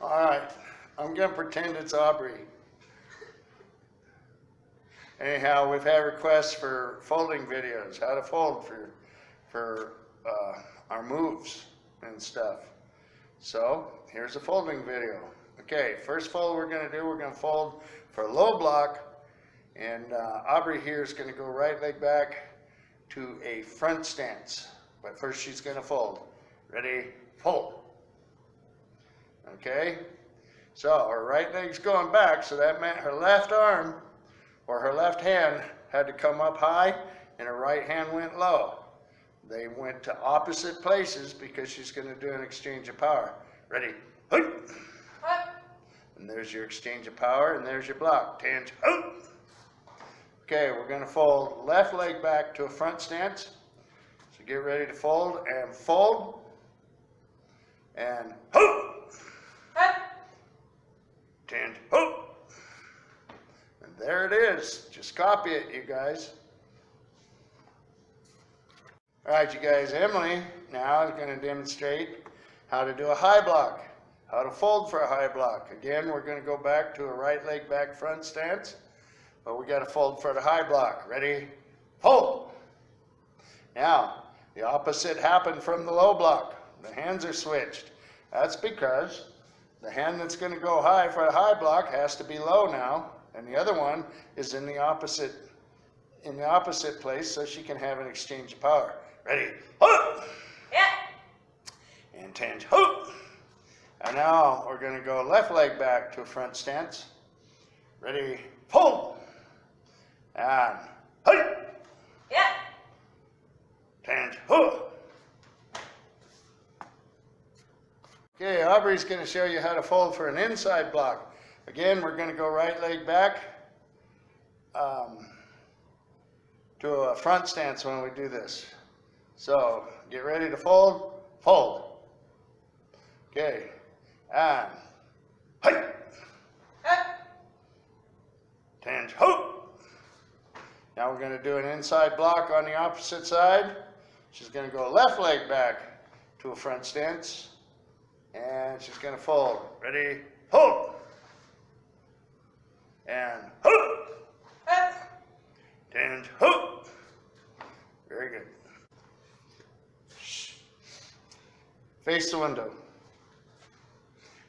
Alright, I'm going to pretend it's Aubrey. Anyhow, we've had requests for folding videos, how to fold for our moves and stuff. So, here's a folding video. Okay, first fold we're going to do, we're going to fold for a low block, and Aubrey here is going to go right leg back to a front stance. But first she's going to fold. Ready? Fold. Okay, so her right leg's going back, so that meant her left arm or her left hand had to come up high and her right hand went low. They went to opposite places because she's going to do an exchange of power. Ready? And there's your exchange of power, and there's your block. Tangent. Okay, we're going to fold left leg back to a front stance. So get ready to fold and fold. And tangent. And there it is. Just copy it, you guys. All right, you guys, Emily now is going to demonstrate how to do a high block, how to fold for a high block. Again, we're going to go back to a right leg back front stance, but we got to fold for the high block. Ready? Fold. Now, the opposite happened from the low block. The hands are switched. That's because the hand that's going to go high for the high block has to be low now, and the other one is in the opposite place, so she can have an exchange of power. Ready? Yeah. And tangent. And now we're going to go left leg back to a front stance. Ready? Fold. And yeah. Tangent. Okay, Aubrey's going to show you how to fold for an inside block. Again, we're going to go right leg back to a front stance when we do this. So, get ready to fold. Fold. Okay, and tangent. Now we're going to do an inside block on the opposite side. She's going to go left leg back to a front stance. And she's going to fold. Ready? Hold. And tangent. Very good. Face the window.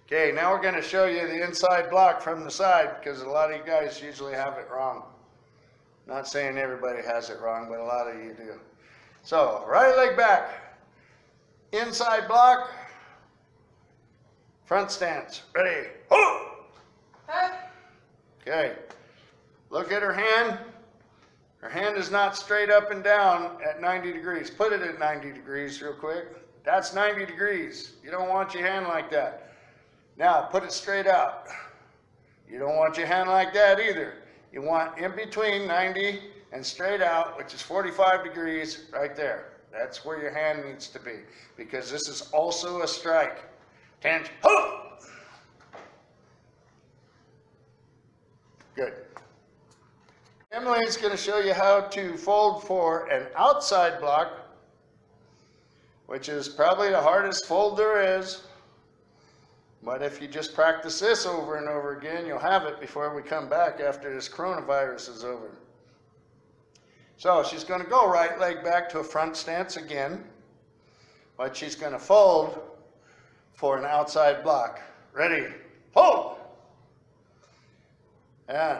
Okay, now we're going to show you the inside block from the side because a lot of you guys usually have it wrong. Not saying everybody has it wrong, but a lot of you do. So, right leg back. Inside block. Front stance. Ready? Okay. Look at her hand. Her hand is not straight up and down at 90 degrees. Put it at 90 degrees real quick. That's 90 degrees. You don't want your hand like that. Now, put it straight out. You don't want your hand like that either. You want in between 90 and straight out, which is 45 degrees right there. That's where your hand needs to be, because this is also a strike. Tangent. Good. Emily's going to show you how to fold for an outside block, which is probably the hardest fold there is. But if you just practice this over and over again, you'll have it before we come back after this coronavirus is over. So she's going to go right leg back to a front stance again, but she's going to fold for an outside block. Ready? Fold! And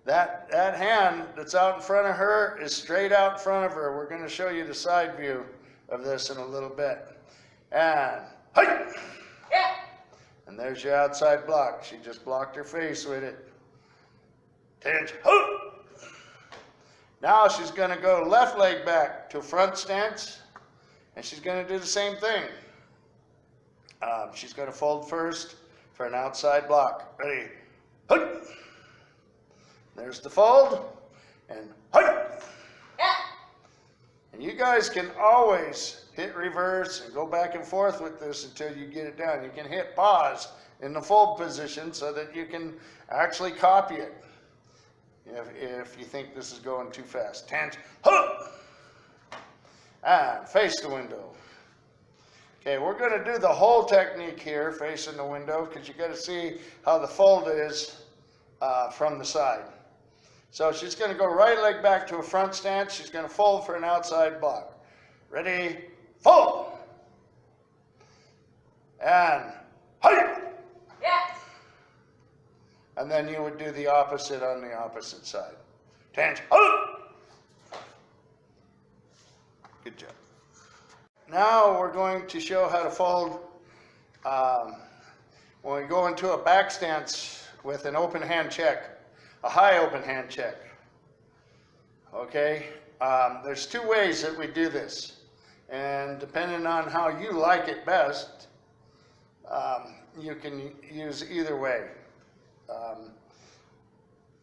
that hand that's out in front of her is straight out in front of her. We're going to show you the side view of this in a little bit. And Yeah. and there's your outside block. She just blocked her face with it. Tangent. Now she's going to go left leg back to front stance, and she's going to do the same thing. She's going to fold first for an outside block. Ready? There's the fold, and Yeah. and you guys can always hit reverse and go back and forth with this until you get it down. You can hit pause in the fold position so that you can actually copy it if you think this is going too fast. Tangent. And face the window. Okay, we're going to do the whole technique here facing the window because you got to see how the fold is from the side. So she's going to go right leg back to a front stance. She's going to fold for an outside block. Ready, fold. And hi. Yeah. And then you would do the opposite on the opposite side. Tangent. Oh! Good job. Now we're going to show how to fold when we go into a back stance with an open hand check, a high open hand check. Okay, there's two ways that we do this, and depending on how you like it best, you can use either way.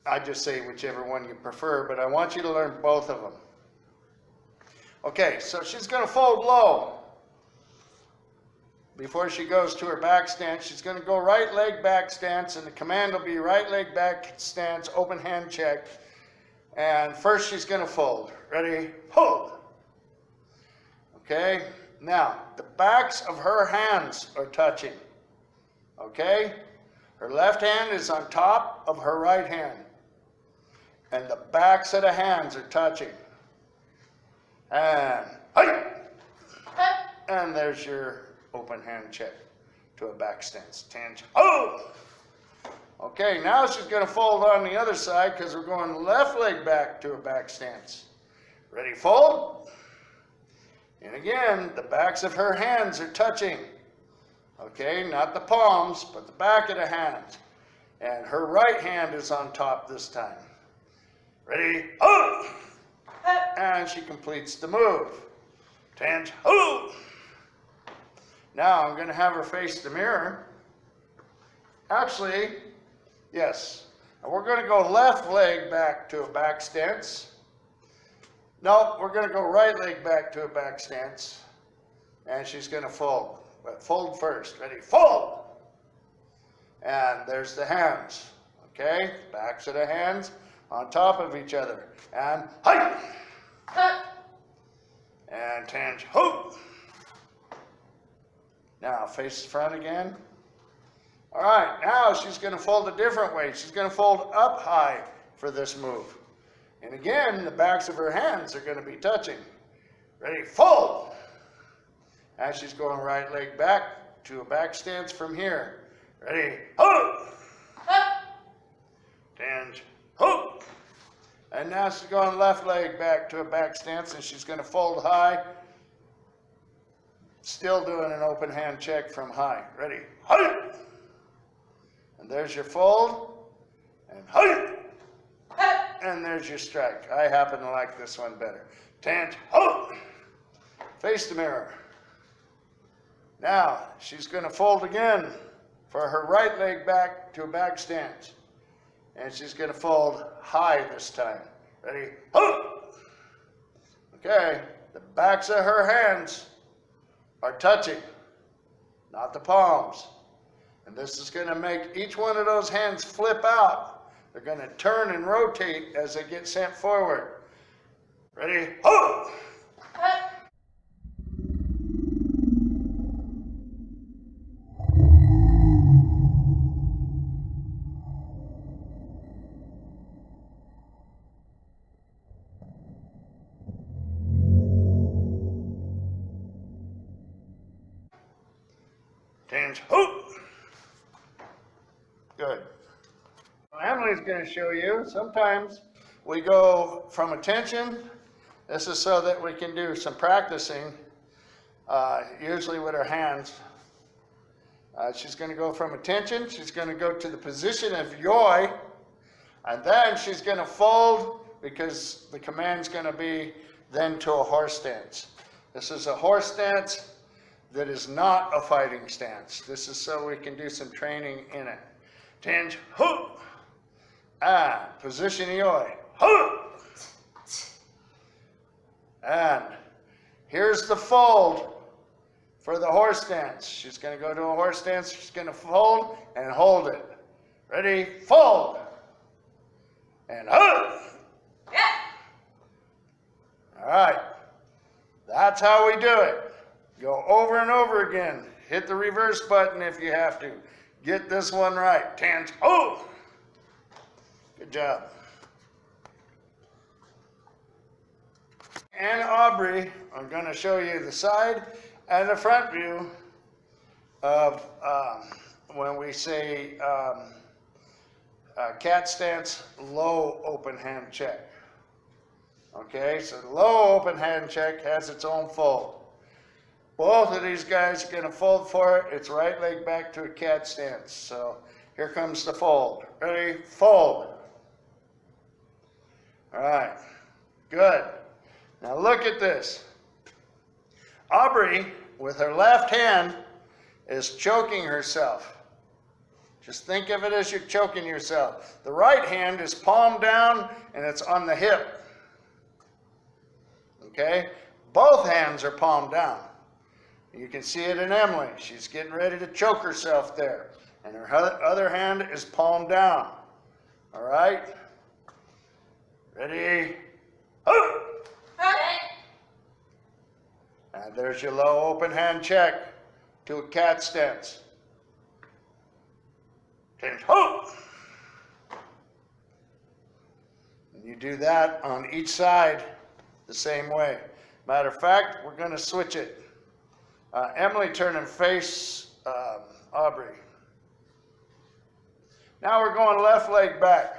I just say whichever one you prefer, but I want you to learn both of them. Okay, so she's going to fold low. Before she goes to her back stance, she's going to go right leg back stance, and the command will be right leg back stance, open hand check. And first she's going to fold. Ready? Hold. Okay, now the backs of her hands are touching. Okay, her left hand is on top of her right hand, and the backs of the hands are touching. And hi! And there's your open hand check to a back stance. Tangent. Oh! Okay, now she's going to fold on the other side because we're going left leg back to a back stance. Ready, fold. And again, the backs of her hands are touching. Okay, not the palms, but the back of the hands. And her right hand is on top this time. Ready, oh! And she completes the move. Tangent. Oh! Now I'm going to have her face the mirror. Actually, yes. We're going to go left leg back to a back stance. No, we're going to go right leg back to a back stance. And she's going to fold. But fold first. Ready? Fold! And there's the hands. Okay? Backs of the hands on top of each other. And hi! And tangent. Ho! Now face the front again. All right, now she's going to fold a different way. She's going to fold up high for this move. And again, the backs of her hands are going to be touching. Ready, fold! And she's going right leg back to a back stance from here. Ready, ho! Tangent, ho! And now she's going left leg back to a back stance, and she's going to fold high. Still doing an open hand check from high. Ready? Hi! And there's your fold. And hi! And there's your strike. I happen to like this one better. Tangent. Ho! Face the mirror. Now, she's going to fold again for her right leg back to a back stance. And she's going to fold high this time. Ready? Ho! Okay. The backs of her hands are touching, not the palms. And this is going to make each one of those hands flip out. They're going to turn and rotate as they get sent forward. Ready? Ho! Tangent. Ho! Good. Emily's going to show you. Sometimes we go from attention. This is so that we can do some practicing, usually with our hands. She's going to go from attention. She's going to go to the position of yoi. And then she's going to fold because the command's going to be then to a horse stance. This is a horse stance that is not a fighting stance. This is so we can do some training in it. Tangent, ho! And position yoi, ho! And here's the fold for the horse stance. She's going to go to a horse stance. She's going to fold and hold it. Ready? Fold! And ho! Yeah. All right. That's how we do it. Go over and over again. Hit the reverse button if you have to. Get this one right. Tans. Oh! Good job. And Aubrey are going to show you the side and the front view of when we say cat stance low open hand check. Okay, so the low open hand check has its own fold. Both of these guys are going to fold for it. It's right leg back to a cat stance. So here comes the fold. Ready? Fold. All right, good. Now look at this. Aubrey, with her left hand, is choking herself. Just think of it as you're choking yourself. The right hand is palm down and it's on the hip. Okay? Both hands are palm down. You can see it in Emily. She's getting ready to choke herself there. And her other hand is palm down. All right? Ready? Ho! And there's your low open hand check to a cat stance. And ho! And you do that on each side the same way. Matter of fact, we're going to switch it. Emily, turn and face Aubrey. Now we're going left leg back.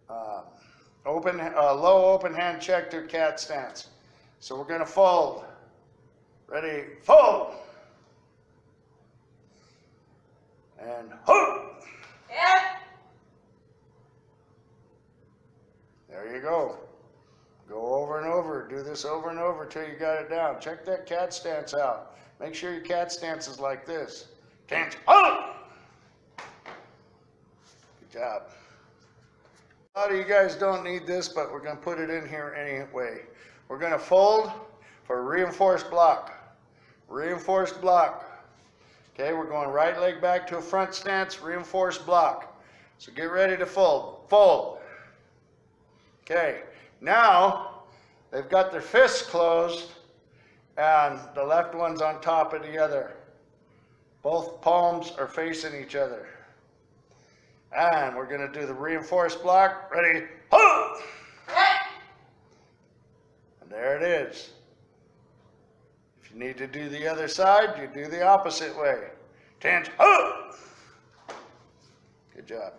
Low open hand check to cat stance. So we're going to fold. Ready? Fold. And ho! Yeah. There you go. Go over and over. Do this over and over till you got it down. Check that cat stance out. Make sure your cat stance is like this. Stance. Oh! Good job. A lot of you guys don't need this, but we're going to put it in here anyway. We're going to fold for a reinforced block. Reinforced block. Okay, we're going right leg back to a front stance, reinforced block. So get ready to fold. Fold. Okay, now they've got their fists closed and the left one's on top of the other. Both palms are facing each other. And we're going to do the reinforced block. Ready? Ho! And there it is. If you need to do the other side, you do the opposite way. Tans. Ho! Good job.